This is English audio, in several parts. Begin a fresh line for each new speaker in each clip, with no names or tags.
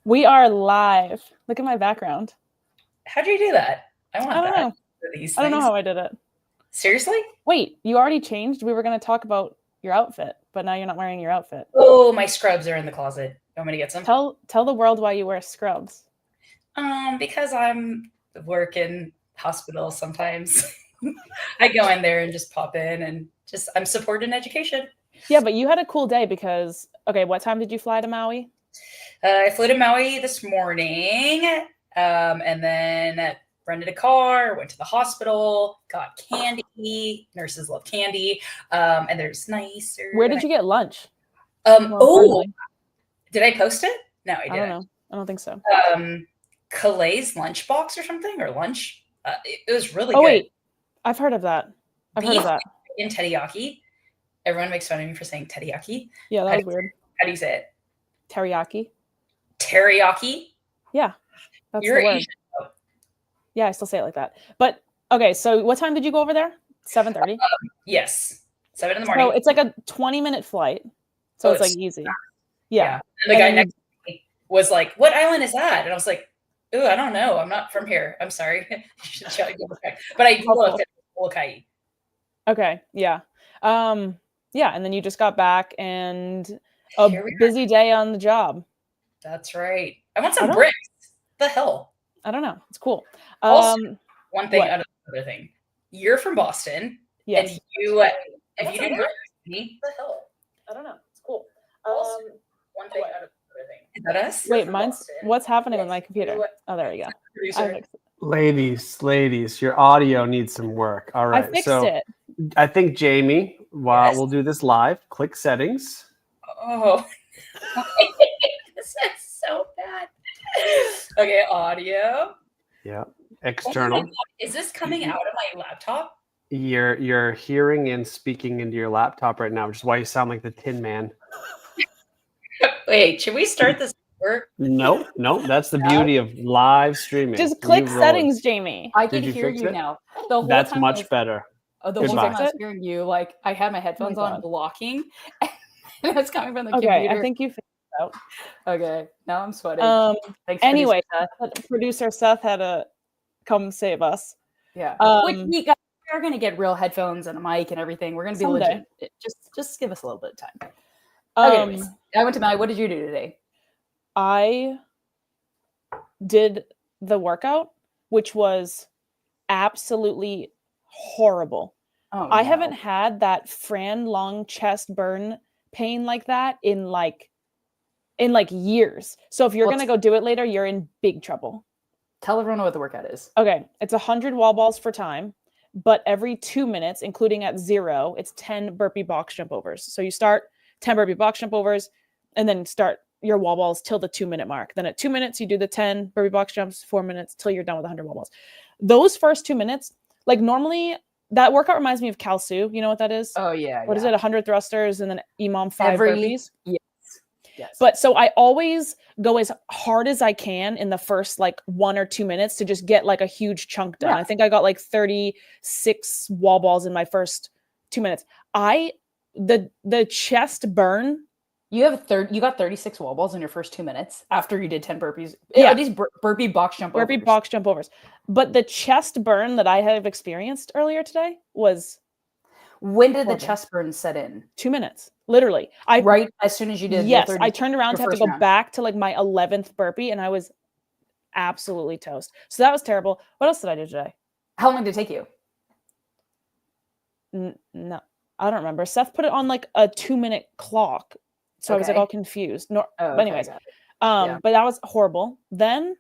We are live. Look at my background.
How'd you do that? I want
I don't
that
know.
for these
I don't know
things.
how I did it.
Seriously?
Wait, you already changed? We were going to talk about your outfit, but now you're not wearing your outfit.
Oh, my scrubs are in the closet. You want me to get some?
Tell the world why you wear scrubs.
Because I'm working hospital sometimes. I go in there and just pop in and I'm supporting education.
Yeah, but you had a cool day because, okay, what time did you fly to Maui?
I flew to Maui this morning, and then rented a car, went to the hospital, got candy. Nurses love candy. And there's nicer.
Where did you get lunch?
Did I post it? No, I didn't.
I don't know. I don't think so.
Calay's lunchbox or something, or lunch. It was really good.
Oh, wait. I've heard of that. I've heard of that.
In teriyaki. Everyone makes fun of me for saying teriyaki.
Yeah, that was weird.
How do you say it?
Teriyaki.
Teriyaki?
Yeah. That's
You're
the word.
Asian, though.
Yeah, I still say it like that. But, okay, so what time did you go over there? 7:30?
Yes. 7 in the morning.
So it's like a 20-minute flight. So it's like easy. Yeah.
And the guy next to me was like, "What island is that?" And I was like, "Ooh, I don't know. I'm not from here. I'm sorry." But I looked at Molokai.
Okay. Yeah. Yeah. And then you just got back and a busy day on the job.
That's right. I want some bricks. The hell?
I don't know. It's cool.
Also, one thing out of the other thing. You're from Boston.
Yes.
And if you did bricks, me, the hell?
I don't know. It's cool.
One thing out of the other thing. Is that us?
Wait, what's happening with my computer? Oh, there we go.
Ladies, your audio needs some work. All right.
I fixed it.
I think Jamie, we'll do this live. Click settings.
Oh, this is so bad. Okay, audio.
Yeah, external.
Is this coming out of my laptop?
You're hearing and speaking into your laptop right now, which is why you sound like the Tin Man.
Wait, should we start this over?
No, that's the beauty of live streaming.
Just click settings, Jamie.
I can hear you now.
That's much better.
The whole time I was hearing you, like I had my headphones on blocking, and it's coming from the computer.
Okay, I think you figured it out.
Okay, now I'm sweating.
Anyway, producer Seth had to come save us.
Yeah, we're gonna get real headphones and a mic and everything. We're gonna be legit. Just give us a little bit of time. Okay, I went to Maui. What did you do today?
I did the workout, which was absolutely horrible.
Oh,
I haven't had that Fran long chest burn pain like that in years. So if you're going to go do it later, you're in big trouble.
Tell everyone what the workout is.
Okay. It's 100 wall balls for time, but every 2 minutes, including at 0, it's 10 burpee box jump overs. So you start 10 burpee box jump overs and then start your wall balls till the 2-minute mark. Then at 2 minutes, you do the 10 burpee box jumps, 4 minutes till you're done with 100 wall balls. Those first 2 minutes, like normally that workout reminds me of Kalsu. You know what that is?
Oh yeah.
What is it? 100 thrusters and then EMOM 5 burpees.
Yes.
But so I always go as hard as I can in the first 1 or 2 minutes to just get a huge chunk done. Yeah. I think I got 36 wall balls in my first 2 minutes. The chest burn.
You got 36 wall balls in your first 2 minutes after you did 10 burpees. Yeah, these burpee box jump overs.
Burpee box jump overs. But the chest burn that I have experienced earlier today was.
When did the chest burn set in?
2 minutes, literally.
Right as soon as you did.
Yes, I turned around to have to go back to my 11th burpee, and I was absolutely toast. So that was terrible. What else did I do today?
How long did it take you?
No, I don't remember. Seth put it on a 2-minute clock. So I was all confused. But anyways, but that was horrible. Then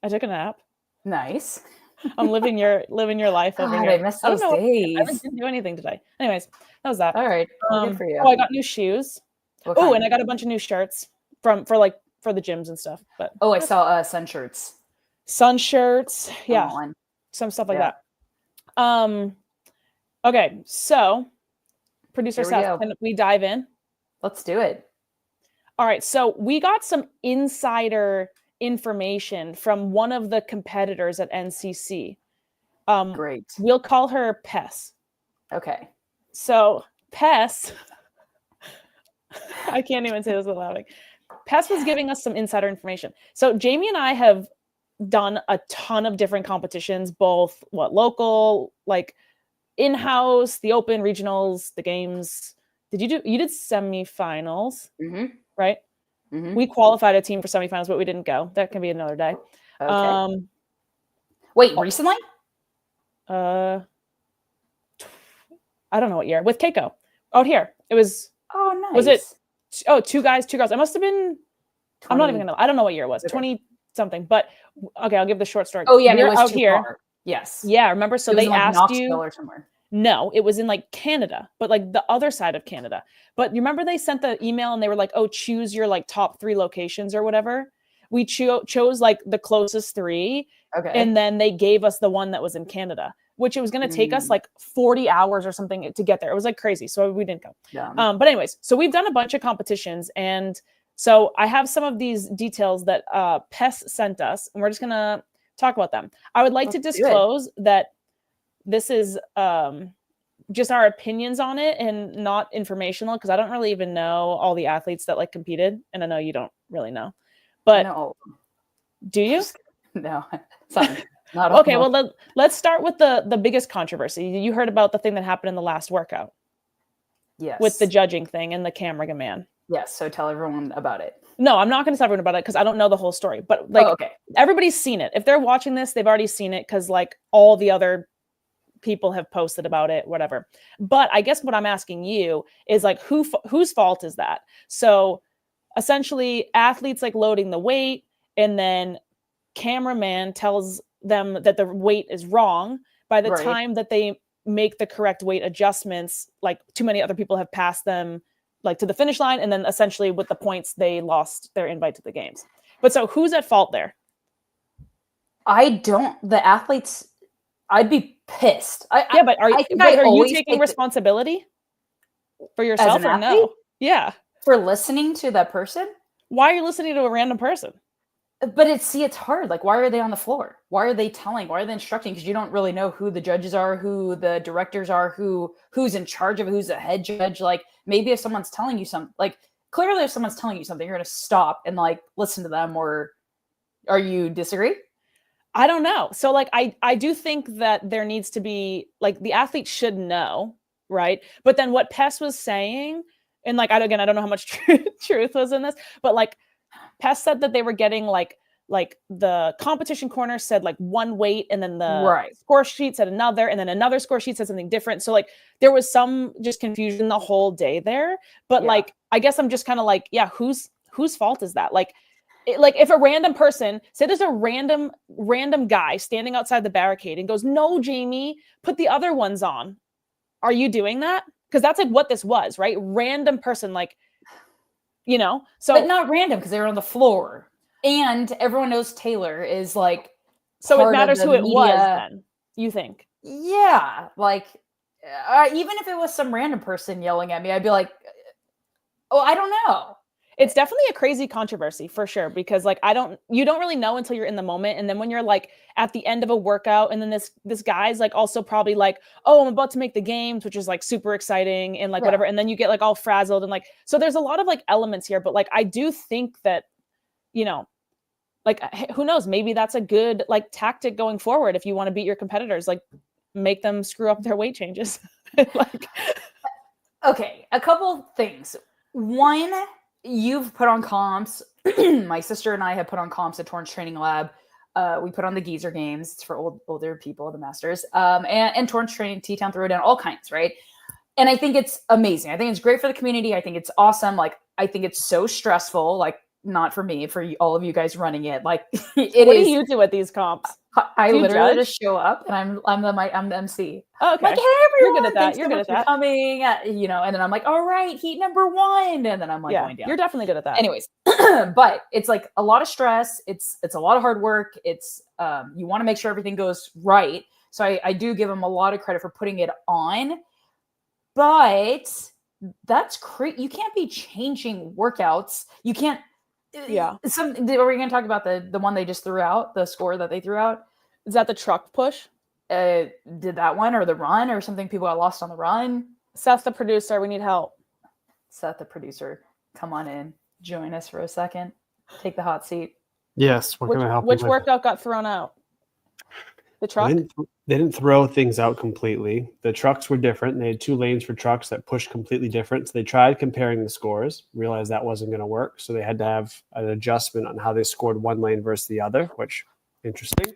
I took a nap.
Nice.
I'm living your life over here.
I miss those days.
I didn't do anything today. Anyways, that was that.
All right. Good for you.
Oh, I got new shoes. Oh, and I got a bunch of new shirts for the gyms and stuff. But
I saw sun shirts.
Sun shirts. Yeah. Some stuff like that. Okay, so producer Seth, can we dive in?
Let's do it.
All right. So we got some insider information from one of the competitors at NCC.
Great.
We'll call her Pess.
Okay.
So Pess, I can't even say this without laughing. Pess was giving us some insider information. So Jamie and I have done a ton of different competitions, both local, like in-house, the open, regionals, the games. You did semifinals, right? We qualified a team for semifinals, but we didn't go. That can be another day.
Okay. Wait, recently?
I don't know what year. With Keiko out here. It was.
Oh, nice.
Was it? Oh, 2 guys, 2 girls. It must have been. 20, I'm not even gonna know. I don't know what year it was. Okay. 20 something. But okay, I'll give the short story.
Oh yeah,
we're
it was
out here.
Far. Yes.
Yeah, remember? So they asked
Knoxville
you
or somewhere.
No, it was in like Canada, but like the other side of Canada. But you remember they sent the email and they were like, "Oh, choose your like top 3 locations or whatever." We chose like the closest 3, and then they gave us the one that was in Canada, which it was going to take us like 40 hours or something to get there. It was like crazy, so we didn't go.
Yeah.
But anyways, so we've done a bunch of competitions, and so I have some of these details that Pess sent us, and we're just gonna talk about them. I would like to disclose that this is just our opinions on it and not informational, because I don't really even know all the athletes that like competed, and I know you don't really know. But do you?
No, sorry. Not
okay, well, let's start with the biggest controversy. You heard about the thing that happened in the last workout.
Yes.
With the judging thing and the camera man.
Yes, so tell everyone about it.
No, I'm not going to tell everyone about it because I don't know the whole story. But like, everybody's seen it. If they're watching this, they've already seen it because like all the other people have posted about it, whatever. But I guess what I'm asking you is like, whose fault is that? So essentially athletes like loading the weight, and then cameraman tells them that the weight is wrong. By the time that they make the correct weight adjustments, like too many other people have passed them like to the finish line, and then essentially with the points they lost their invite to the games. But so who's at fault there? The athletes,
I'd be pissed.
But are you taking responsibility for yourself or no? Yeah.
For listening to that person?
Why are you listening to a random person?
But it's hard. Like, why are they on the floor? Why are they telling? Why are they instructing? Because you don't really know who the judges are, who the directors are, who's in charge of it, who's the head judge. Like, maybe if someone's telling you something, like clearly if someone's telling you something, you're going to stop and like listen to them. Or are you disagree?
I don't know. So like, I do think that there needs to be like the athlete should know, right? But then what Pess was saying, and like, I don't know how much truth was in this, but like Pess said that they were getting like the competition corner said like one weight, and then the score sheet said another, and then another score sheet said something different. So like there was some just confusion the whole day there. But like, I guess I'm just kind of like, yeah, whose fault is that? Like, if a random person, say there's a random guy standing outside the barricade and goes, "No, Jamie, put the other ones on." Are you doing that? Because that's like what this was, right? Random person, like, you know, so
but not random because they were on the floor, and everyone knows Taylor is like.
So it matters who it was. Then you think?
Yeah, like even if it was some random person yelling at me, I'd be like, "Oh, I don't know."
It's definitely a crazy controversy for sure, because like you don't really know until you're in the moment. And then when you're like at the end of a workout, and then this guy's like also probably like, "Oh, I'm about to make the games," which is like super exciting and like whatever. And then you get like all frazzled and like, so there's a lot of like elements here, but like, I do think that, you know, like who knows, maybe that's a good like tactic going forward. If you want to beat your competitors, like make them screw up their weight changes. Like,
okay. A couple things. One, you've put on comps. My sister and I have put on comps at Torrance Training Lab. We put on the Geezer Games. It's for older people, the Masters. And Torrance Training, T-Town Throwdown, all kinds, right? And I think it's amazing. I think it's great for the community. I think it's awesome. Like, I think it's so stressful. Like, not for me, for all of you guys running it. Like, what
do you do at these comps?
I literally just show up, and I'm the MC.
Oh, okay.
Like, hey, everyone,
you're good at that.
Thanks
you're
so
good at that.
Coming, you know, and then I'm like, all right, heat number 1, and then I'm like going down.
You're definitely good at that.
Anyways, but it's like a lot of stress. It's a lot of hard work. It's you want to make sure everything goes right. So I do give them a lot of credit for putting it on, but that's crazy. You can't be changing workouts. You can't.
Yeah.
Are we going to talk about the one they just threw out, the score that they threw out?
Is that the truck push?
Did that one or the run or something? People got lost on the run.
Seth, the producer, we need help.
Seth, the producer, come on in. join us for a second? Take the hot seat.
Yes. What can I help you
Which
with?
workout got thrown out? The truck?
They didn't throw things out completely. The trucks were different. They had 2 lanes for trucks that pushed completely different. So they tried comparing the scores, realized that wasn't going to work. So they had to have an adjustment on how they scored one lane versus the other, which interesting.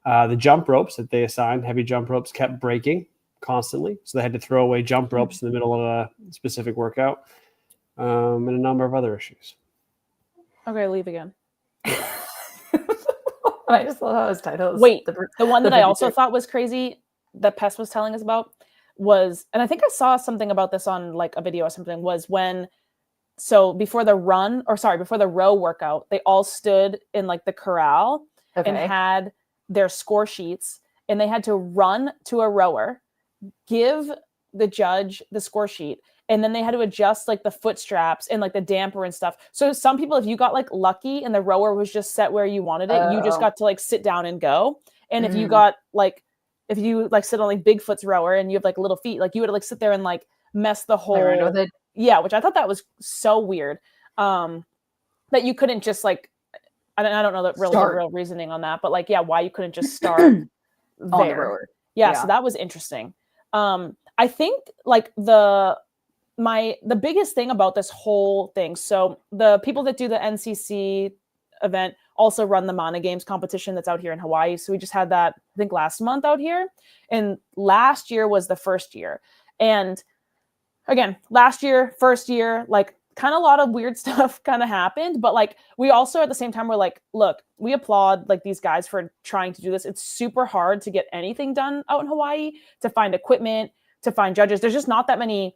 The jump ropes that they assigned, heavy jump ropes, kept breaking constantly. So they had to throw away jump ropes in the middle of a specific workout, and a number of other issues.
Okay, leave again.
I just love how his title is.
Wait, the one that I also
52.
thought was crazy that Pest was telling us about was, and I think I saw something about this on like a video or something, was when, so before the row workout, they all stood in like the corral and had their score sheets, and they had to run to a rower, give the judge the score sheet, and then they had to adjust like the foot straps and like the damper and stuff. So some people, if you got like lucky and the rower was just set where you wanted it, you just got to like sit down and go. And if you got like, if you like sit on like Bigfoot's rower and you have like little feet, like you would like sit there and like mess the whole, yeah, which I thought that was so weird. That you couldn't just like, I don't know the real reasoning on that, but like, yeah, why you couldn't just start
on the
there.
rower.
Yeah, so that was interesting. I think like the biggest thing about this whole thing, so the people that do the NCC event also run the Mana Games competition that's out here in Hawaii. So we just had that, I think, last month out here. And last year was the first year. And again, last year, first year, like kind of a lot of weird stuff kind of happened. But like we also at the same time were like, look, we applaud like these guys for trying to do this. It's super hard to get anything done out in Hawaii, to find equipment, to find judges. There's just not that many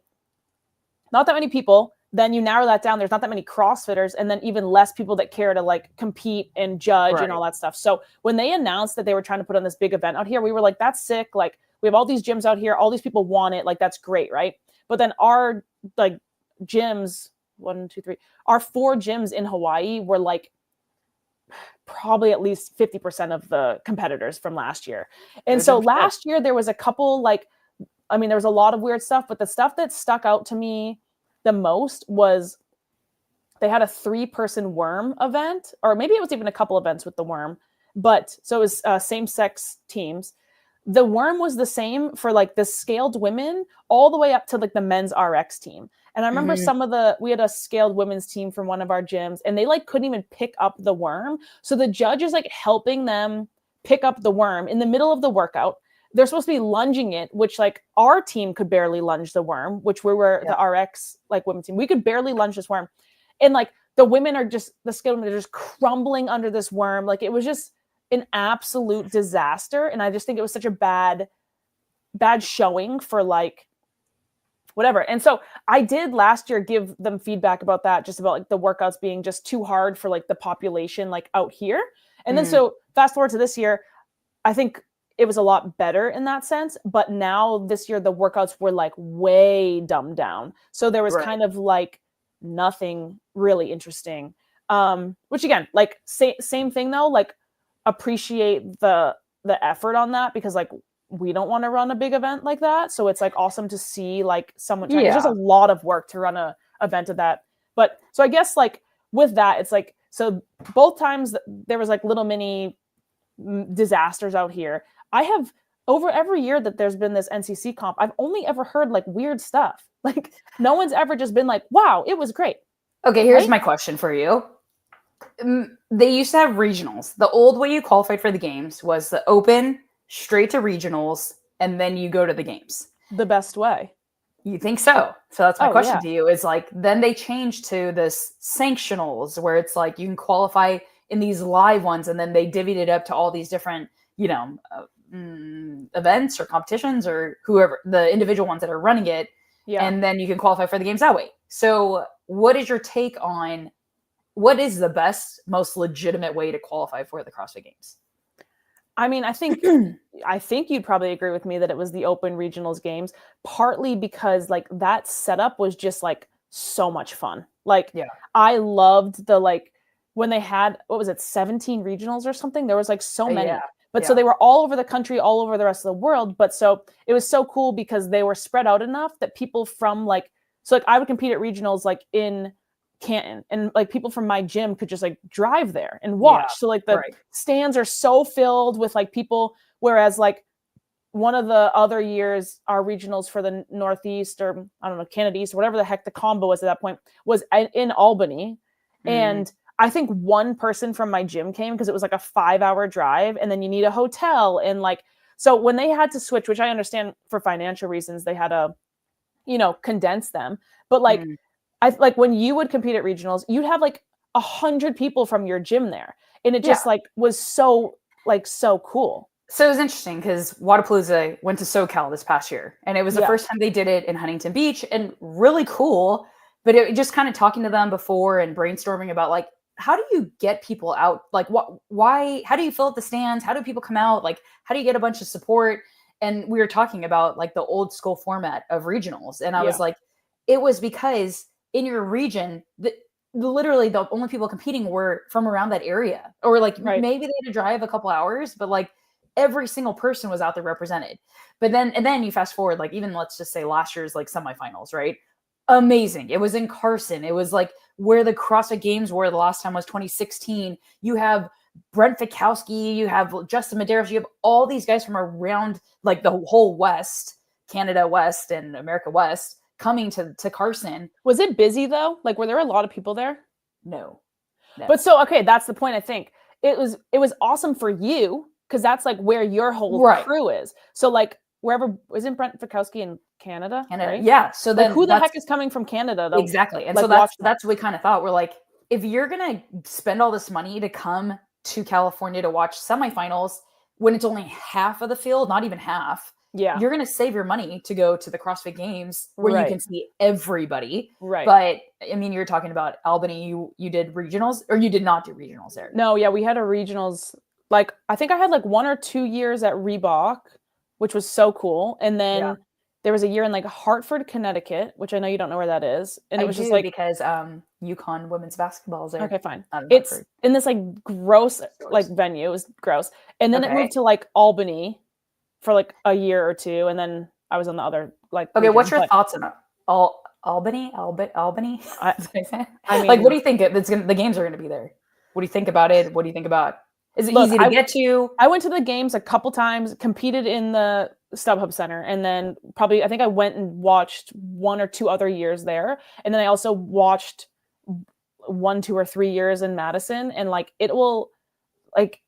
people. Then you narrow that down. There's not that many CrossFitters, and then even less people that care to like compete and judge and all that stuff. So when they announced that they were trying to put on this big event out here, we were like, that's sick. Like we have all these gyms out here. All these people want it. Like that's great. Right. But then our like gyms, 1, 2, 3, our 4 gyms in Hawaii were like probably at least 50% of the competitors from last year. And so last year there was a couple like, I mean, there was a lot of weird stuff, but the stuff that stuck out to me the most was they had a 3-person worm event, or maybe it was even a couple events with the worm. But so it was same-sex teams. The worm was the same for like the scaled women all the way up to like the men's RX team. And I remember we had a scaled women's team from one of our gyms, and they like couldn't even pick up the worm. So the judge is like helping them pick up the worm in the middle of the workout. They're supposed to be lunging it, which like our team could barely lunge the worm, which we were the RX like women's team. We could barely lunge this worm. And like the women are just, the skilled women are just crumbling under this worm. Like it was just an absolute disaster. And I just think it was such a bad showing for like whatever. And so I did last year give them feedback about that, just about like the workouts being just too hard for like the population like out here. And then so fast forward to this year, I think it was a lot better in that sense. But now this year, the workouts were like way dumbed down. So there was kind of like nothing really interesting. Which again, like same thing though, like appreciate the effort on that, because like we don't want to run a big event like that. So it's like awesome to see like someone it's just a lot of work to run a event of that. But so I guess like with that, it's like, so both times there was like little mini disasters out here. I have over every year that there's been this NCC comp, I've only ever heard like weird stuff. Like no one's ever just been like, wow, it was great.
Okay, here's my question for you. They used to have regionals. The old way you qualified for the games was the open, straight to regionals, and then you go to the games.
The best way.
You think so? So that's my question to you is like, then they changed to this sanctionals where it's like you can qualify in these live ones, and then they divvied it up to all these different, events or competitions or whoever, the individual ones that are running it. Yeah. And then you can qualify for the games that way. So what is your take on what is the best, most legitimate way to qualify for the CrossFit Games?
I mean, I think you'd probably agree with me that it was the open regionals games, partly because like that setup was just like so much fun. Like I loved the, like when they had, 17 regionals or something? There was like so many. But so they were all over the country, all over the rest of the world. But so it was so cool because they were spread out enough that people from like, so like I would compete at regionals like in Canton, and like people from my gym could just like drive there and watch.
Yeah,
so like the
right.
stands are so filled with like people, whereas like one of the other years, our regionals for the Northeast, or I don't know, Canada East, or whatever the heck the combo was at that point, was in Albany. And I think one person from my gym came because it was like a 5-hour drive, and then you need a hotel. And like, so when they had to switch, which I understand for financial reasons, they had to, condense them. But like, I like when you would compete at regionals, you'd have like 100 people from your gym there. And it just like was so cool.
So it was interesting because Wadapalooza went to SoCal this past year, and it was the first time they did it in Huntington Beach, and really cool. But it just kind of talking to them before and brainstorming about like, how do you get people out? Like, why, how do you fill up the stands? How do people come out? Like, how do you get a bunch of support? And we were talking about like the old school format of regionals. And I was like, it was because in your region, literally the only people competing were from around that area, or like maybe they had to drive a couple hours, but like every single person was out there represented. But then you fast forward, like even let's just say last year's like semifinals, right? Amazing. It was in Carson. It was like where the CrossFit Games were the last time was 2016. You have Brent Fikowski, you have Justin Medeiros, you have all these guys from around like the whole West, Canada West and America West coming to Carson.
Was it busy though? Like, were there a lot of people there?
No.
But so, okay, that's the point. I think it was awesome for you because that's like where your whole crew is. So like wherever, isn't Brent Fikowski in Canada? Right?
Yeah. So then
like, who the heck is coming from Canada though?
Exactly. And
like,
so that's what we kind of thought. We're like, if you're gonna spend all this money to come to California to watch semifinals when it's only half of the field, not even half, you're gonna save your money to go to the CrossFit Games where you can see everybody.
Right.
But I mean, you're talking about Albany, you did regionals, or you did not do regionals there?
No, we had a regionals. Like, I think I had like 1 or 2 years at Reebok, which was so cool. And then there was a year in like Hartford, Connecticut, which I know you don't know where that is. And it was just like,
because UConn women's basketball is there.
Okay, fine. It's in this like gross like venue. It was gross. And then it moved to like Albany for like a year or two. And then I was on the other like.
Okay, region. What's your thoughts on Albany? Albany?
I mean,
like, what do you think the games are going to be there? What do you think about it? What do you think about? Is it easy to get to?
I went to the games a couple times, competed in the StubHub Center, and then I think I went and watched 1 or 2 other years there. And then I also watched 1, 2, or 3 years in Madison. And like, it will, like,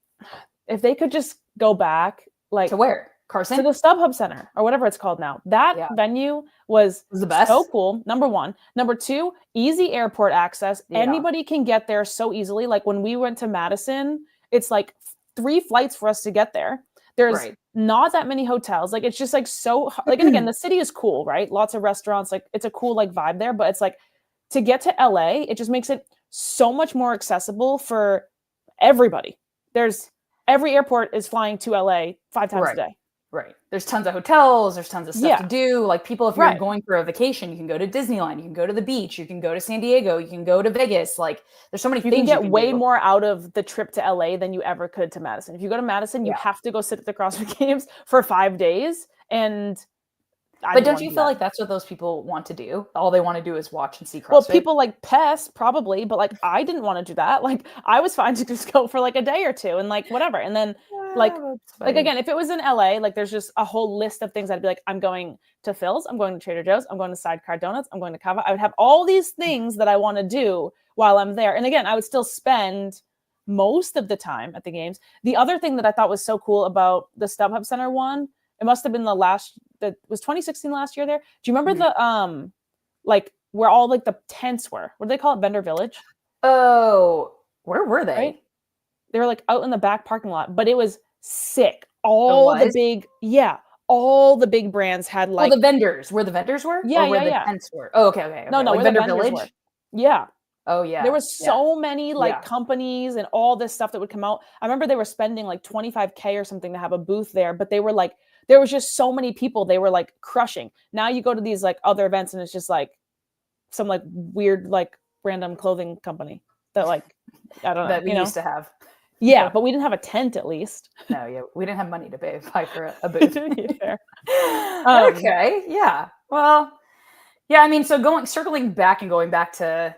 if they could just go back, like,
to where? Carson?
To the StubHub Center or whatever it's called now. That venue was
the best.
So cool. Number 1. Number 2, easy airport access. Anybody can get there so easily. Like when we went to Madison, it's like 3 flights for us to get there. There's not that many hotels. Like, it's just like so like, and again, the city is cool, right? Lots of restaurants. Like, it's a cool like vibe there, but it's like to get to LA, it just makes it so much more accessible for everybody. Every airport is flying to LA 5 times a day.
Right. There's tons of hotels. There's tons of stuff to do. Like, people, if you're going for a vacation, you can go to Disneyland, you can go to the beach, you can go to San Diego, you can go to Vegas. Like, there's so many things.
You can get way more out of the trip to LA than you ever could to Madison. If you go to Madison, you have to go sit at the CrossFit Games for 5 days. But
don't you feel like that's what those people want to do? All they want to do is watch and see CrossFit.
Well, people like Pest probably, but like I didn't want to do that. Like, I was fine to just go for like a day or two and like whatever. And then like again, if it was in LA, like there's just a whole list of things I'd be like, I'm going to Phil's, I'm going to Trader Joe's, I'm going to Sidecar Donuts, I'm going to Cava. I would have all these things that I want to do while I'm there. And again, I would still spend most of the time at the games. The other thing that I thought was so cool about the StubHub Center one, it must have been that was 2016 last year there. Do you remember the like where all like the tents were? What do they call it? Vendor Village?
Oh, where were they?
Right? They were like out in the back parking lot, but it was sick. All the big brands had like
the vendors. Where the vendors were?
Yeah,
or where the tents were? Oh, okay.
No,
like
Vendor
Village.
Were. Yeah.
Oh yeah.
There was so many like companies and all this stuff that would come out. I remember they were spending like $25,000 or something to have a booth there, but they were like, there was just so many people they were like crushing. Now you go to these like other events and it's just like some like weird like random clothing company that like I don't know
that we used to have.
Yeah, but we didn't have a tent at least.
No, we didn't have money to buy for a booth.
Fair.
Okay, yeah. Well, yeah. I mean, so circling back and going back to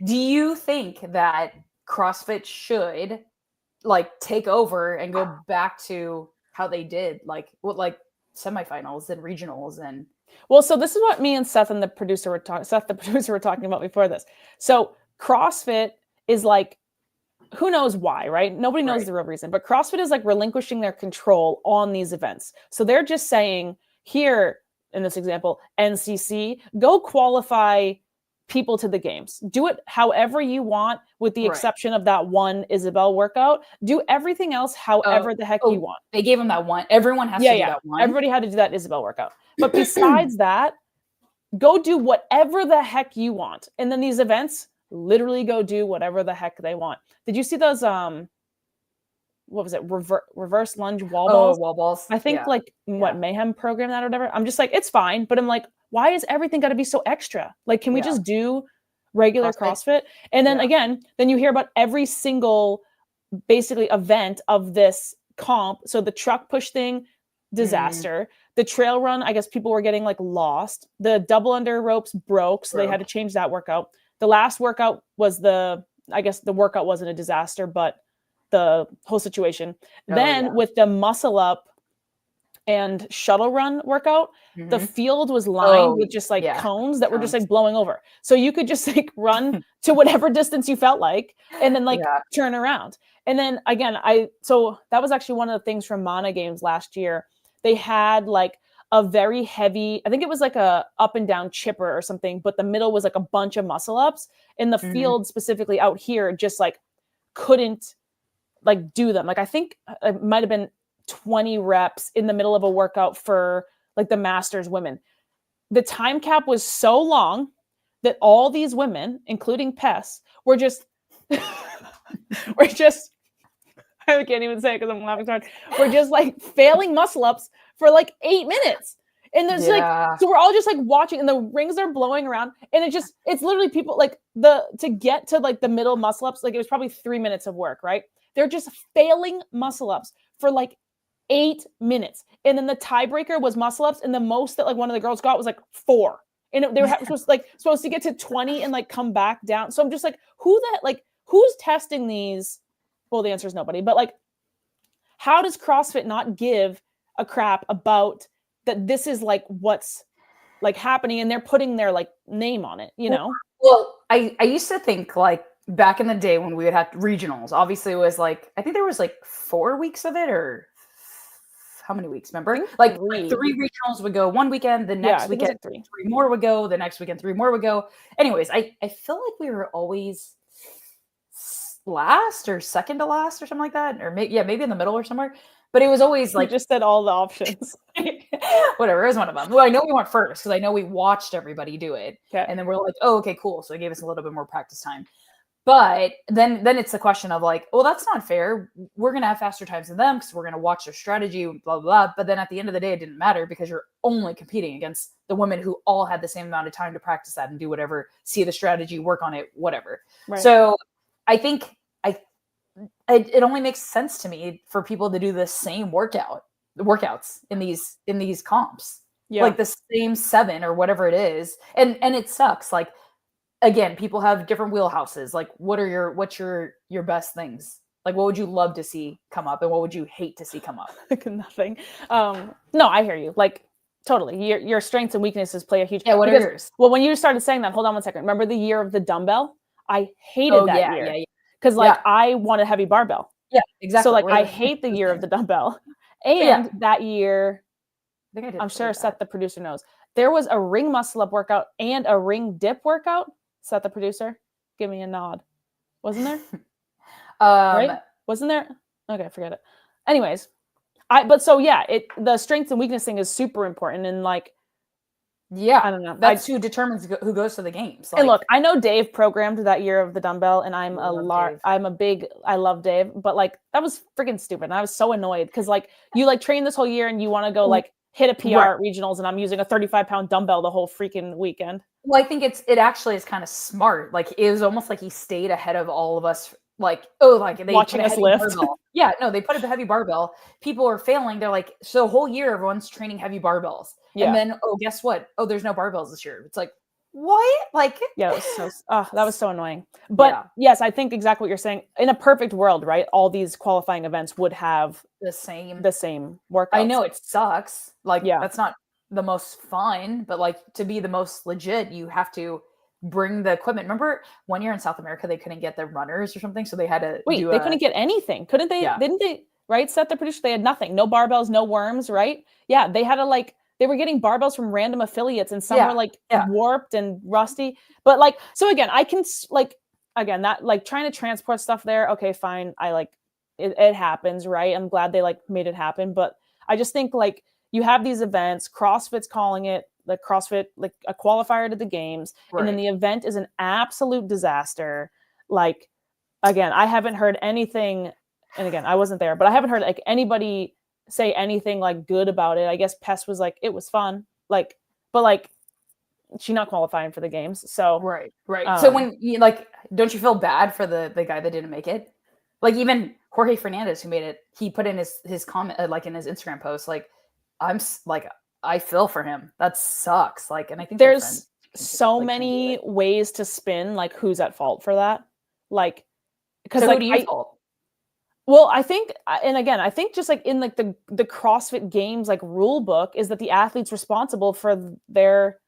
do you think that CrossFit should like take over and go back to how they did, like what, like semifinals and regionals and?
Well, so this is what me and Seth and the producer were talking about before this. So CrossFit is like, who knows why, right? Nobody knows
Right.
the real reason, but CrossFit is like relinquishing their control on these events. So they're just saying, here in this example, NCC, go qualify people to the games. Do it however you want, with the
Right.
exception of that one Isabel workout. Do everything else however the heck you want.
They gave them that one. Everyone has to do that one.
Everybody had to do that Isabel workout. But besides that, go do whatever the heck you want. And then these events, literally go do whatever the heck they want. Did you see those what was it, reverse lunge wall balls?
Wall balls.
I think like what Mayhem program that or whatever. I'm just like, it's fine, but I'm like, why is everything got to be so extra? Like, can we just do regular CrossFit? And then again, then you hear about every single basically event of this comp. So the truck push thing, disaster. The trail run, I guess people were getting like lost. The double under ropes broke, so they had to change that workout. The last workout was I guess the workout wasn't a disaster, but the whole situation. With the muscle up and shuttle run workout, the field was lined with just like cones that were just like blowing over. So you could just like run to whatever distance you felt like and then like turn around. And then again, so that was actually one of the things from Mana Games last year. They had like a very heavy, I think it was like a up and down chipper or something, but the middle was like a bunch of muscle ups, and the field specifically out here just like couldn't like do them. Like I think it might have been 20 reps in the middle of a workout for like the Masters women. The time cap was so long that all these women, including Pess, were just I can't even say it because I'm laughing so hard. We're just like failing muscle ups for like 8 minutes. And there's like, so we're all just like watching, and the rings are blowing around, and it's literally people like to get to like the middle muscle ups, like it was probably 3 minutes of work, right? They're just failing muscle ups for like 8 minutes. And then the tiebreaker was muscle ups, and the most that like one of the girls got was like 4. And they were supposed to get to 20 and like come back down. So I'm just like, who's testing these? Well, the answer is nobody, but like, how does CrossFit not give a crap about that? This is like what's like happening, and they're putting their like name on it, you know?
Well, I used to think like back in the day when we would have regionals, obviously it was like, I think there was like 4 weeks of it, or how many weeks, remember? Like 3 regionals would go one weekend, the next weekend like 3 more would go, the next weekend 3 more would go. Anyways, I feel like we were always last or second to last or something like that, or maybe in the middle or somewhere, but it was always like,
you just said all the options.
Whatever, it was one of them. Well, I know we weren't first because I know we watched everybody do it, and then we're like, oh, okay, cool, so it gave us a little bit more practice time. But then it's the question of like, well, that's not fair, we're gonna have faster times than them because we're gonna watch their strategy, blah, blah, blah. But then at the end of the day, it didn't matter because you're only competing against the women who all had the same amount of time to practice that and do whatever, see the strategy, work on it, whatever. So I think it only makes sense to me for people to do the same workouts in these comps, like the same 7 or whatever it is, and it sucks. Like, again, people have different wheelhouses. Like, what's your best things? Like, what would you love to see come up, and what would you hate to see come up?
Nothing. No, I hear you. Like, totally. Your strengths and weaknesses play a huge.
What are yours?
Well, when you started saying that, hold on one second. Remember the year of the dumbbell? I hated that year.
Yeah.
Because like I wanted heavy barbell.
Yeah, exactly.
So like I hate the year of the dumbbell. And that year, I'm sure Seth, the producer, knows. There was a ring muscle up workout and a ring dip workout. Seth, the producer, give me a nod. Wasn't there? Right? Wasn't there? Okay, forget it. Anyways, the strengths and weakness thing is super important, and like, I don't know.
That's who determines who goes to the games. Like,
and look, I know Dave programmed that year of the dumbbell, and I love Dave, but like that was freaking stupid. And I was so annoyed because like you like train this whole year and you want to go like hit a PR at regionals, and I'm using a 35-pound dumbbell the whole freaking weekend.
Well, I think it actually is kind of smart. Like it was almost like he stayed ahead of all of us. Like, oh, like they
watching us lift.
Yeah, no, they put up a heavy barbell. People are failing. They're like, so the whole year everyone's training heavy barbells. And then, oh, guess what? Oh, there's no barbells this year. It's like, what? Like,
Yeah, it was that was so annoying. But
Yeah.
yes, I think exactly what you're saying. In a perfect world, right? All these qualifying events would have
the same.
the same workouts.
I know it sucks. Like,
Yeah.
that's not the most fun, but like to be the most legit, you have to bring the equipment. Remember one year in South America, they couldn't get the runners or something, so they had to
Wait, they couldn't get anything, couldn't they?
Yeah.
Didn't they? Right, Seth, the producer, they had nothing, no barbells, no worms, right? Yeah, they had to like they were getting barbells from random affiliates, and some were like warped and rusty. But like, so again, I can like again that like trying to transport stuff there. Okay, fine, I like it happens, right? I'm glad they like made it happen, but I just think like you have these events, CrossFit's calling it like CrossFit, like a qualifier to the games, and then the event is an absolute disaster. Like, again, I haven't heard anything, and again, I wasn't there, but I haven't heard like anybody say anything like good about it. I guess Pest was like, it was fun, like, but like, she's not qualifying for the games, so
right. So when you like, don't you feel bad for the guy that didn't make it? Like even Jorge Fernandez, who made it, he put in his comment like in his Instagram post, like, I'm like, I feel for him. That sucks. Like, and I think
there's so many ways to spin like who's at fault for that. Like, because
so
like,
who do you fault?
Well, I think, and again, I think just like in like the CrossFit Games like rule book is that the athlete's responsible for their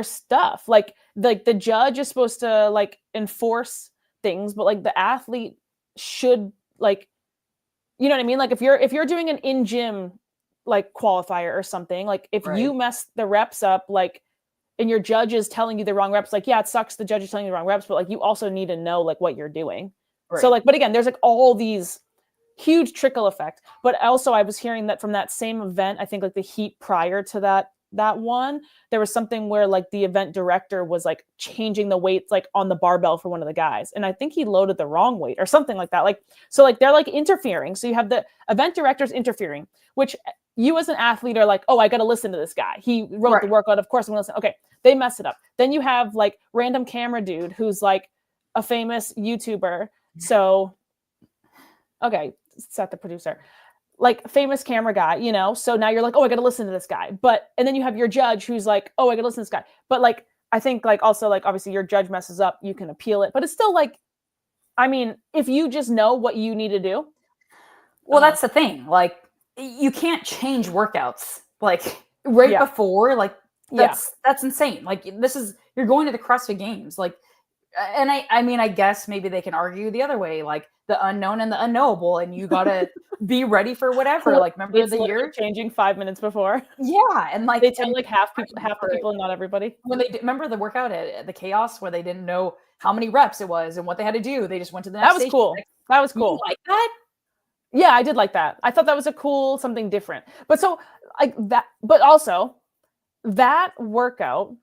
stuff. Like the judge is supposed to like enforce things, but like the athlete should like, you know what I mean? Like if you're doing an in gym like qualifier or something, like if you mess the reps up, like, and your judge is telling you the wrong reps, like, yeah, it sucks the judge is telling you the wrong reps, but like you also need to know like what you're doing. So like, but again, there's like all these huge trickle effect. But also I was hearing that from that same event, I think like the heat prior to that one, there was something where like the event director was like changing the weights like on the barbell for one of the guys. And I think he loaded the wrong weight or something like that. Like, so like they're like interfering. So you have the event directors interfering, which you as an athlete are like, oh, I got to listen to this guy. He wrote the workout. Of course I'm going to listen. Okay. They mess it up. Then you have like random camera dude who's like a famous YouTuber. So, okay, Seth, the producer, like famous camera guy, you know? So now you're like, oh, I got to listen to this guy. But, and then you have your judge who's like, oh, I got to listen to this guy. But like, I think like also like, obviously your judge messes up, you can appeal it, but it's still like, I mean, if you just know what you need to do.
Well, that's the thing. Like you can't change workouts like before, like that's insane. Like you're going to the CrossFit Games. Like, and I mean, I guess maybe they can argue the other way, like the unknown and the unknowable, and you gotta be ready for whatever. Like, remember
it's
the year
changing 5 minutes before?
Yeah, and like
they tell like half the people, and not everybody.
When they remember the workout at the Chaos where they didn't know how many reps it was and what they had to do, they just went to the next.
That was cool. That was cool.
You like that?
Yeah, I did like that. I thought that was a cool something different. But so like that, but also that workout.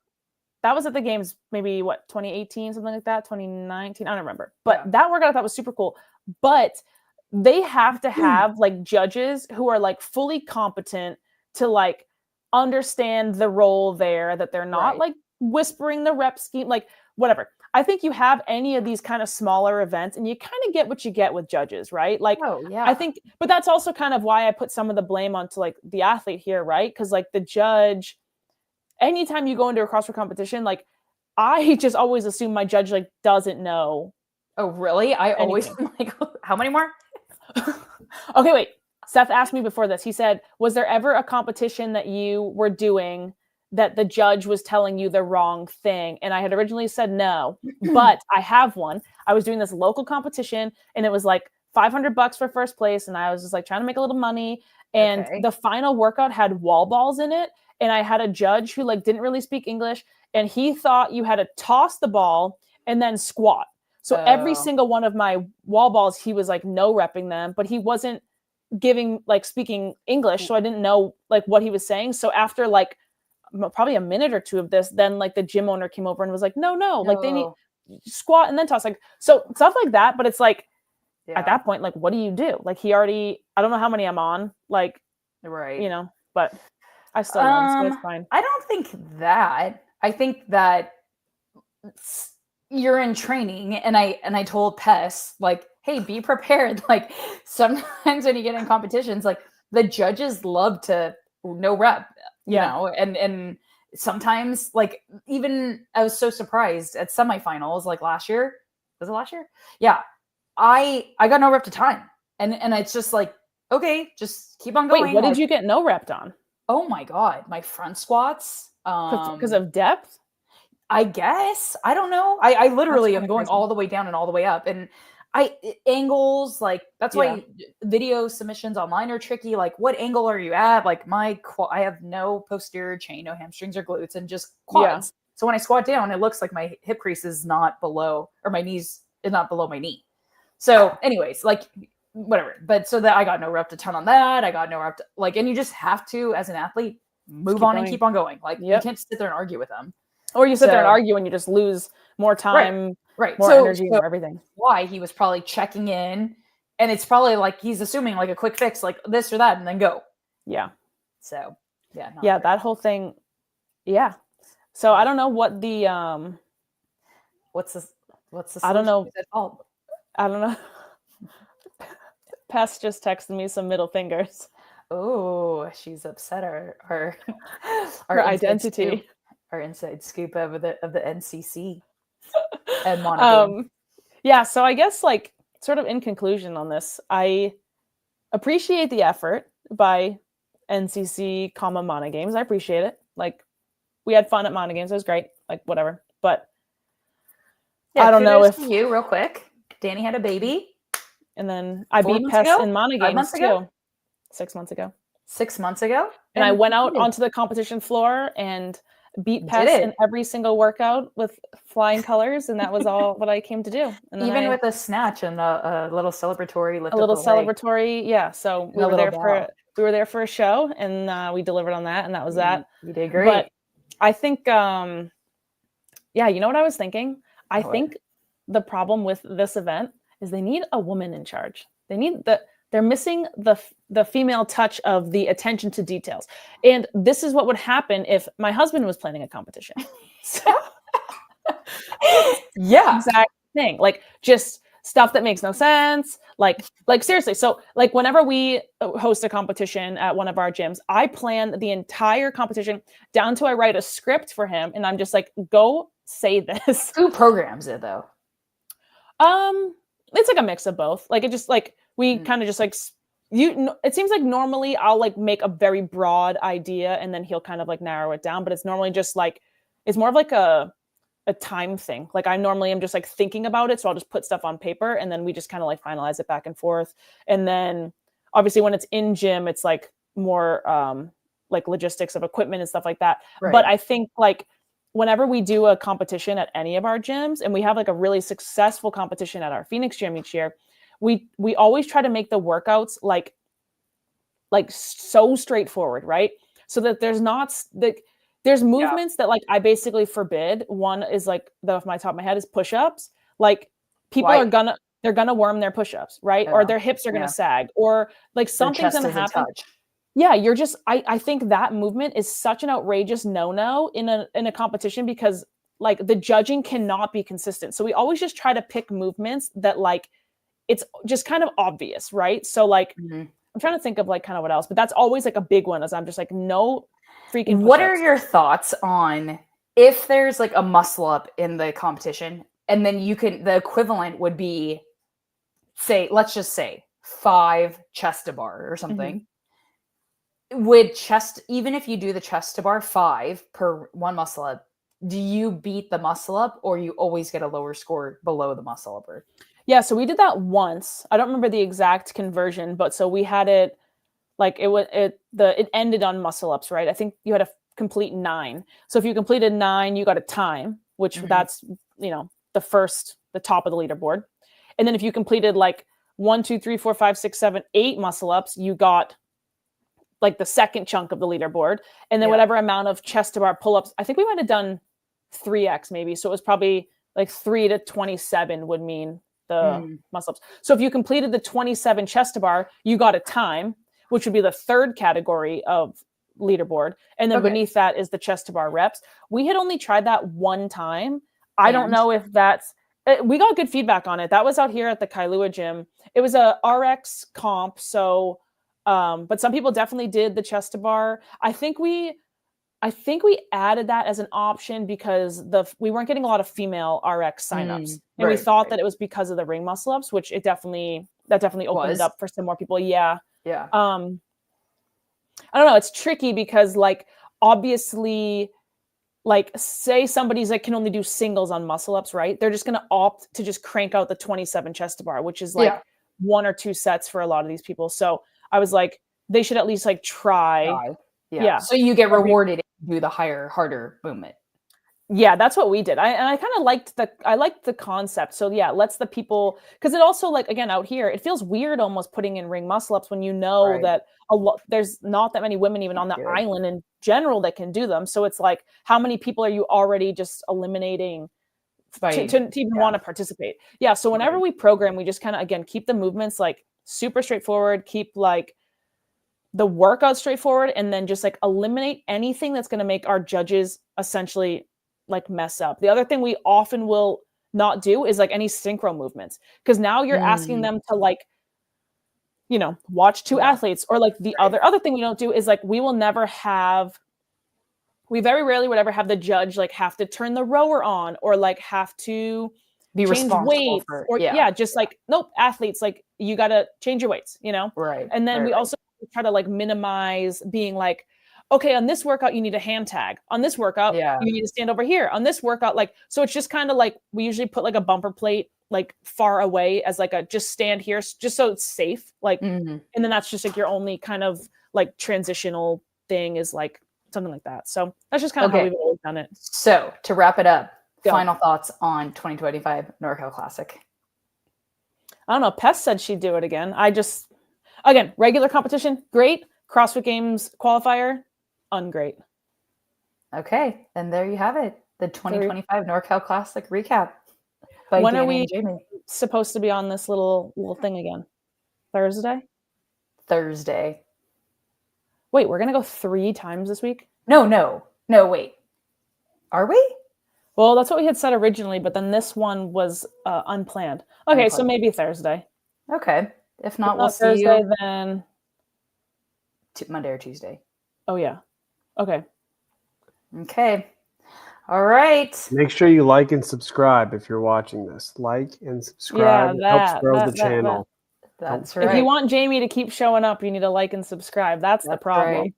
That was at the games, maybe what, 2018, something like that, 2019, I don't remember. But that workout I thought was super cool. But they have to have like judges who are like fully competent to like understand the role there, that they're not like whispering the rep scheme, like whatever. I think you have any of these kind of smaller events and you kind of get what you get with judges, right? Like, I think, but that's also kind of why I put some of the blame onto like the athlete here, right? Because like the judge, anytime you go into a CrossFit competition, like I just always assume my judge like doesn't know.
Oh, really? I always like, how many more?
Okay, wait. Seth asked me before this. He said, was there ever a competition that you were doing that the judge was telling you the wrong thing? And I had originally said no, but I have one. I was doing this local competition and it was like $500 for first place. And I was just like trying to make a little money. And the final workout had wall balls in it. And I had a judge who like didn't really speak English, and he thought you had to toss the ball and then squat. So every single one of my wall balls, he was like no repping them, but he wasn't speaking English. So I didn't know like what he was saying. So after like probably a minute or two of this, then like the gym owner came over and was like, no, like they need squat and then toss, like, so stuff like that. But it's like, at that point, like, what do you do? Like he already, I don't know how many I'm on, like, you know, but I still won, so it's fine.
I don't think that. I think that you're in training, and I told Pess, like, hey, be prepared. Like sometimes when you get in competitions, like the judges love to no rep, you know, and sometimes like even I was so surprised at semifinals like last year. Was it last year? Yeah. I got no rep to time. And it's just like, okay, just keep on going.
Wait, what
like,
did you get no rep on?
Oh my God, my front squats.
Because of depth?
I guess. I don't know. I literally am going
crazy.
all the way down and all the way up. And angles, like that's why video submissions online are tricky. Like, what angle are you at? Like I have no posterior chain, no hamstrings or glutes, and just quads. So when I squat down, it looks like my hip crease is not below, or my knees is not below my knee. So anyways, like whatever. But so that I got no rep to ton on that. I got no rep to, like, and you just have to, as an athlete, move on and keep on going. Like you can't sit there and argue with them.
Or you sit there and argue and you just lose more time,
right.
more energy, more everything.
Why he was probably checking in, and it's probably like he's assuming like a quick fix, like this or that, and then go.
Yeah.
So
that whole thing. Yeah. So I don't know what the
what's the
I don't know.
Oh,
I don't know. Pest just texted me some middle fingers.
Oh, she's upset our
identity.
Our inside scoop of the NCC and Monica.
Yeah, so I guess like sort of in conclusion on this, I appreciate the effort by NCC, Mana Games. I appreciate it. Like we had fun at Mana Games. It was great. Like whatever. But I don't know if
you real quick. Dani had a baby.
And then I beat Pest in Mana Games too. 6 months ago.
6 months ago?
And I went out onto the competition floor and beat Pest in every single workout with flying colors, and that was all what I came to do. And
even with a snatch and a little celebratory lift.
A little celebratory, yeah. So we were there for a show, and we delivered on that, and that was that.
You did great.
But I think, you know what I was thinking? I think the problem with this event is they need a woman in charge. They're missing the female touch of the attention to details. And this is what would happen if my husband was planning a competition. So,
yeah,
exact thing. Like just stuff that makes no sense. Like seriously. So like whenever we host a competition at one of our gyms, I plan the entire competition down to I write a script for him, and I'm just like, go say this.
Who programs it though?
It's like a mix of both. Like it just like we kind of just like it seems like normally I'll like make a very broad idea and then he'll kind of like narrow it down, but it's normally just like it's more of like a time thing. Like I normally am just like thinking about it, so I'll just put stuff on paper and then we just kind of like finalize it back and forth. And then obviously when it's in gym, it's like more like logistics of equipment and stuff like that. Right. But I think like whenever we do a competition at any of our gyms, and we have like a really successful competition at our Phoenix gym each year, we always try to make the workouts like so straightforward, right? So that there's movements that like I basically forbid. One is like off my top of my head is push-ups. Like people they're gonna worm their push-ups, right? Or their hips are gonna sag, or like something's gonna happen. Yeah, you're just I think that movement is such an outrageous no-no in a competition because like the judging cannot be consistent. So we always just try to pick movements that like it's just kind of obvious, right? So like I'm trying to think of like kind of what else, but that's always like a big one as I'm just like no freaking push-ups.
What are your thoughts on if there's like a muscle up in the competition and then the equivalent would be let's just say 5 chest to bar or something. Would chest, even if you do the chest to bar 5 per one muscle up, do you beat the muscle up or you always get a lower score below the muscle upper?
Yeah, so we did that once. I don't remember the exact conversion, but so we had it like it ended on muscle ups, right? I think you had to complete 9. So if you completed 9, you got a time, which that's, the top of the leaderboard. And then if you completed like 1, 2, 3, 4, 5, 6, 7, 8 muscle ups, you got like the second chunk of the leaderboard. And then whatever amount of chest to bar pull-ups, I think we might have done 3x maybe. So it was probably like 3 to 27 would mean the muscle ups. So if you completed the 27 chest to bar, you got a time, which would be the third category of leaderboard. And then beneath that is the chest to bar reps. We had only tried that one time. I don't know if we got good feedback on it. That was out here at the Kailua gym. It was a RX comp. So, but some people definitely did the chest to bar. I think we I think we added that as an option because we weren't getting a lot of female RX signups, and we thought that it was because of the ring muscle ups, which that definitely opened it up for some more people. Yeah.
Yeah.
I don't know. It's tricky because like obviously, like say somebody's like can only do singles on muscle ups, right? They're just gonna opt to just crank out the 27 chest to bar, which is like 1 or 2 sets for a lot of these people. So I was like, they should at least like try.
Yeah. So you get rewarded if you do the harder movement.
Yeah, that's what we did. I kind of liked the concept. So yeah, lets the people, because it also like again out here, it feels weird almost putting in ring muscle ups when you know that there's not that many women even on the island in general that can do them. So it's like, how many people are you already just eliminating to even want to participate? Yeah. So whenever we program, we just kind of again keep the movements like super straightforward, keep like the workout straightforward, and then just like eliminate anything that's going to make our judges essentially like mess up. The other thing we often will not do is like any synchro movements, because now you're asking them to like, you know, watch 2 athletes, or like the other thing we don't do is like we very rarely would ever have the judge like have to turn the rower on or like have to
be
change weights or just like, nope, athletes, like you got to change your weights, you know? And then we also try to like minimize being like, okay, on this workout, you need a hand tag. On this workout, you need to stand over here. On this workout, like, so it's just kind of like, we usually put like a bumper plate, like far away as like a, just stand here, just so it's safe. Like, and then that's just like your only kind of like transitional thing is like something like that. So that's just kind of how we've always done it.
So to wrap it up, final thoughts on 2025 Norcal Classic.
I don't know. Pest said she'd do it again. Again, regular competition, great. CrossFit Games qualifier, ungreat.
Okay, and there you have it. The 2025 Norcal Classic recap.
When are we supposed to be on this little thing again? Thursday? Wait, we're going to go 3 times this week?
No, wait. Are we?
Well, that's what we had said originally, but then this one was unplanned. Okay, so maybe Thursday.
Okay. If not, we'll see
Thursday,
you
then
Monday or Tuesday.
Oh, yeah. Okay.
All right.
Make sure you like and subscribe if you're watching this. Like and subscribe. It helps grow the channel.
That's right.
If you want Jamie to keep showing up, you need to like and subscribe. That's the problem.
Right.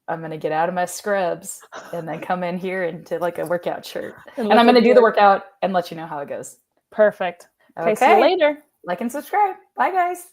I'm going to get out of my scrubs and then come in here into like a workout shirt. And I'm going to do the workout and let you know how it goes.
Perfect. Okay, see you later.
Like and subscribe. Bye, guys.